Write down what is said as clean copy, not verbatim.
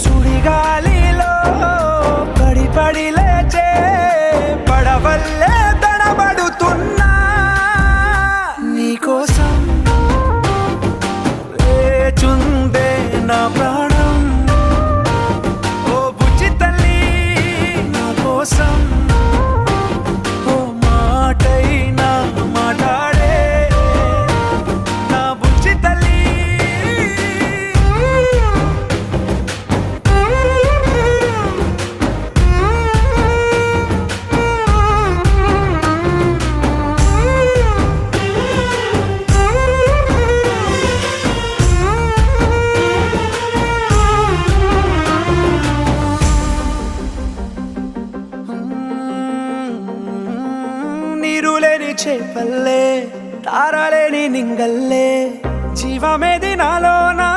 సుడిగాలిలో పడి పడి లేచే పడవల్లే తడబడుతున్నా నీకోసం వేచుందే నా ప్రాణం. ఓ బుజ్జి తల్లి నా కోసం ఓ మాటైనా మాట్లాడే నా బుజ్జి తల్లి. నీరులేని చేపల్లే తారలేని నింగల్లే జీవమేది నాలోనా